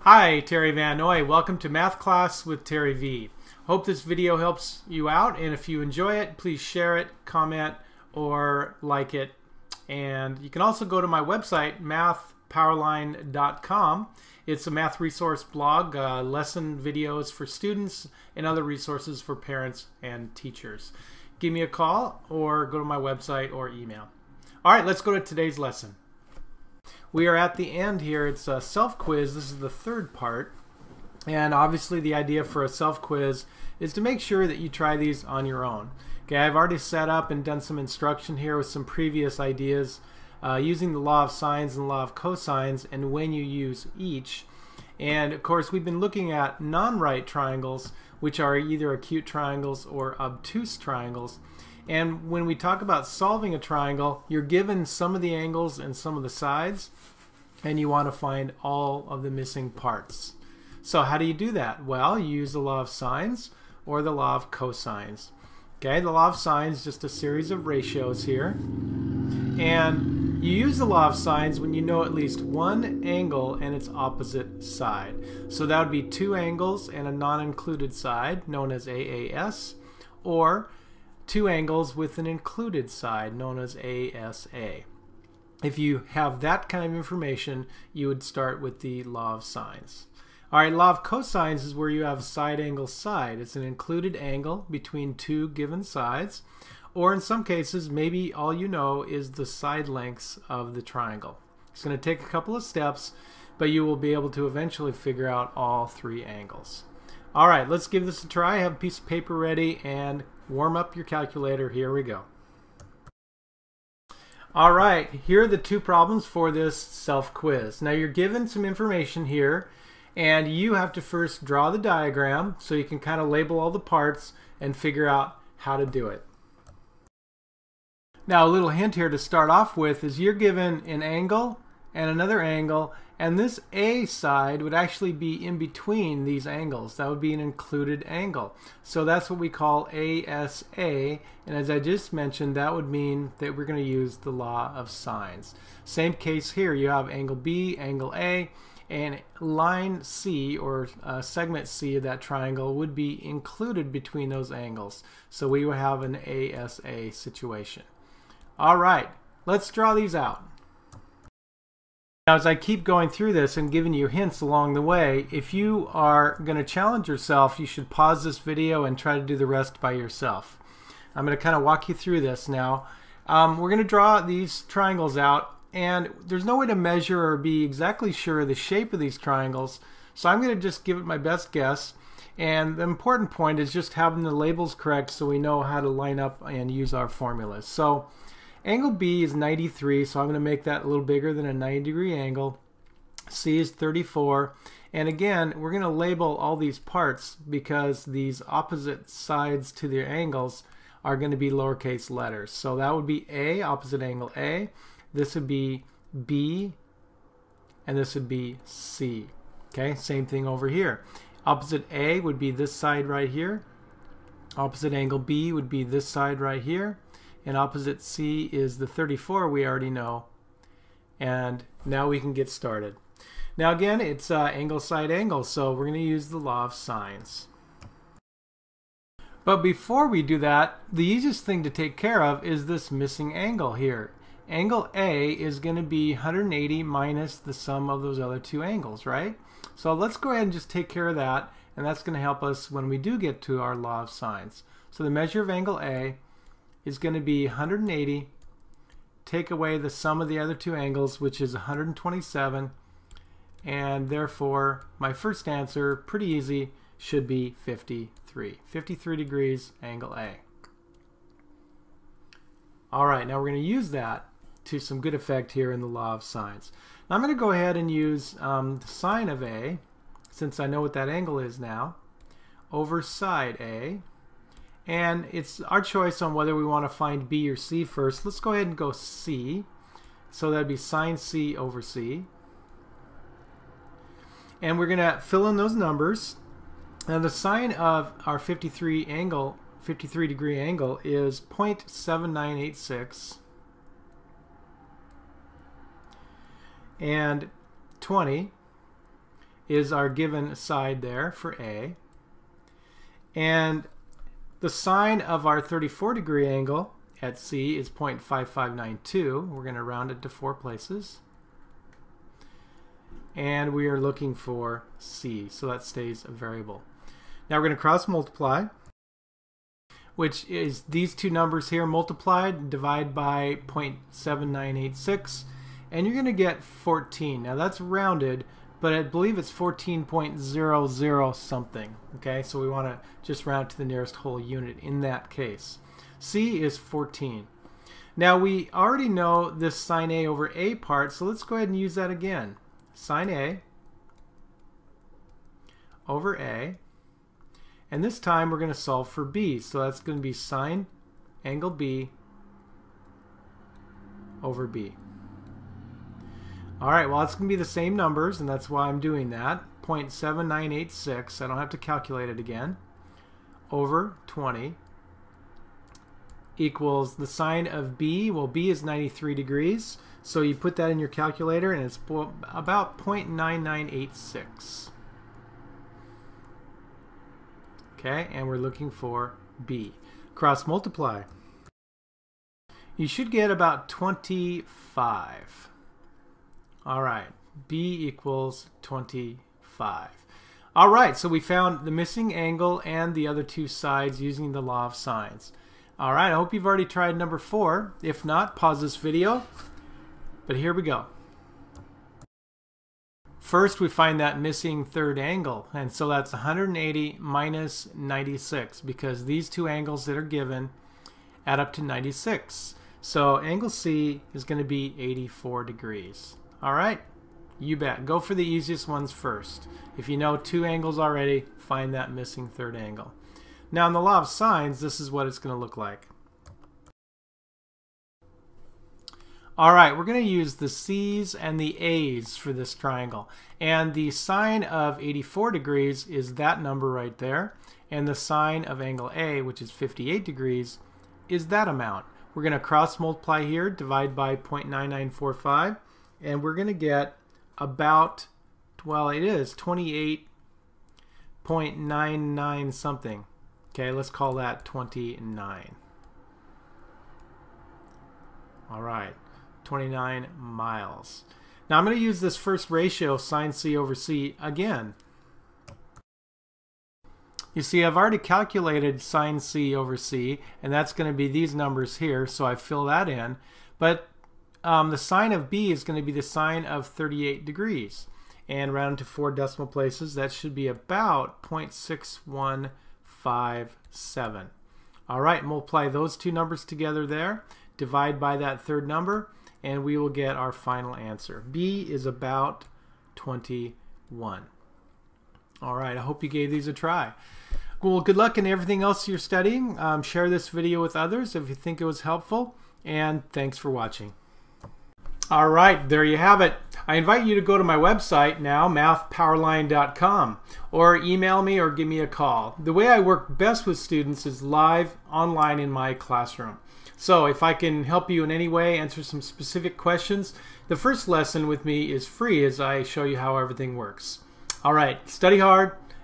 Hi, Terry VanNoy. Welcome to Math Class with Terry V. Hope this video helps you out, and if you enjoy it, please share it, comment, or like it. And you can also go to my website, MathPowerLine.com. It's a math resource blog, lesson videos for students, and other resources for parents and teachers. Give me a call or go to my website or email. All right, let's go to today's lesson. We are at the end here. It's a self-quiz. This is the third part. And obviously the idea for a self-quiz is to make sure that you try these on your own. Okay, I've already set up and done some instruction here with some previous ideas using the law of sines and law of cosines and when you use each. And of course we've been looking at non-right triangles, which are either acute triangles or obtuse triangles. And when we talk about solving a triangle, you're given some of the angles and some of the sides, and you want to find all of the missing parts. So how do you do that? Well, you use the law of sines or the law of cosines. Okay, the law of sines is just a series of ratios here. And you use the law of sines when you know at least one angle and its opposite side. So that would be two angles and a non-included side, known as AAS, or two angles with an included side, known as ASA. If you have that kind of information, you would start with the law of sines. All right, law of cosines is where you have side angle side. It's an included angle between two given sides, or in some cases, maybe all you know is the side lengths of the triangle. It's going to take a couple of steps, but you will be able to eventually figure out all three angles. All right, let's give this a try. Have a piece of paper ready and warm up your calculator. Here we go. All right, here are the two problems for this self-quiz. Now you're given some information here, and you have to first draw the diagram so you can kind of label all the parts and figure out how to do it. Now a little hint here to start off with is you're given an angle and another angle, and this A side would actually be in between these angles. That would be an included angle. So that's what we call ASA, and as I just mentioned, that would mean that we're going to use the law of sines. Same case here. You have angle B, angle A, and line C, or segment C of that triangle, would be included between those angles. So we would have an ASA situation. All right, let's draw these out. Now, as I keep going through this and giving you hints along the way, if you are going to challenge yourself, you should pause this video and try to do the rest by yourself. I'm going to kind of walk you through this now. We're going to draw these triangles out, and there's no way to measure or be exactly sure of the shape of these triangles, so I'm going to just give it my best guess. And the important point is just having the labels correct so we know how to line up and use our formulas. So angle B is 93, so I'm going to make that a little bigger than a 90-degree angle. C is 34. And again, we're going to label all these parts because these opposite sides to the angles are going to be lowercase letters. So that would be A, opposite angle A. This would be B, and this would be C. Okay, same thing over here. Opposite A would be this side right here. Opposite angle B would be this side right here. And opposite C is the 34 we already know. And now we can get started. Now again, it's angle side angle, so we're going to use the law of sines. But before we do that, the easiest thing to take care of is this missing angle here. Angle A is going to be 180 minus the sum of those other two angles, right? So let's go ahead and just take care of that, and that's going to help us when we do get to our law of sines. So the measure of angle A is going to be 180, take away the sum of the other two angles, which is 127, and therefore my first answer, pretty easy, should be 53. 53 degrees, angle A. Alright, now we're going to use that to some good effect here in the law of sines. Now I'm going to go ahead and use the sine of A, since I know what that angle is now, over side A. And it's our choice on whether we want to find B or C first. Let's go ahead and go C. So that'd be sine C over C. And we're going to fill in those numbers. Now the sine of our 53 degree angle is 0.7986. And 20. is our given side there for A. And the sine of our 34-degree angle at C is 0.5592. We're going to round it to 4 places. And we are looking for C, so that stays a variable. Now we're going to cross multiply, which is these two numbers here multiplied, divide by 0.7986, and you're going to get 14. Now that's rounded, but I believe it's 14.00 something. Okay, so we want to just round to the nearest whole unit in that case. C is 14. Now we already know this sine A over A part, so let's go ahead and use that again. Sine A over A, and this time we're going to solve for B, so that's going to be sine angle B over B. Alright, well it's going to be the same numbers, and that's why I'm doing that. 0.7986, I don't have to calculate it again, over 20 equals the sine of B. Well, B is 93 degrees, so you put that in your calculator and it's about 0.9986. Okay, and we're looking for B. Cross multiply. You should get about 25. Alright, B equals 25. Alright, so we found the missing angle and the other two sides using the law of sines. Alright, I hope you've already tried number 4. If not, pause this video. But here we go. First, we find that missing third angle, and so that's 180 minus 96, because these two angles that are given add up to 96. So angle C is going to be 84 degrees. Alright, you bet. Go for the easiest ones first. If you know two angles already, find that missing third angle. Now in the law of sines, this is what it's going to look like. Alright, we're going to use the C's and the A's for this triangle. And the sine of 84 degrees is that number right there. And the sine of angle A, which is 58 degrees, is that amount. We're going to cross multiply here, divide by 0.9945, and we're going to get about, well, it is 28.99 something. Okay, let's call that 29. Alright, 29 miles. Now I'm going to use this first ratio, sine C over C, again. You see, I've already calculated sine C over C, and that's going to be these numbers here, so I fill that in. But the sine of B is going to be the sine of 38 degrees. And round to 4 decimal places, that should be about 0.6157. Alright, multiply those two numbers together there, divide by that third number, and we will get our final answer. B is about 21. Alright, I hope you gave these a try. Well, good luck in everything else you're studying. Share this video with others if you think it was helpful, and thanks for watching. Alright, there you have it. I invite you to go to my website now, MathPowerLine.com, or email me or give me a call. The way I work best with students is live, online in my classroom. So if I can help you in any way, answer some specific questions, the first lesson with me is free as I show you how everything works. Alright, study hard,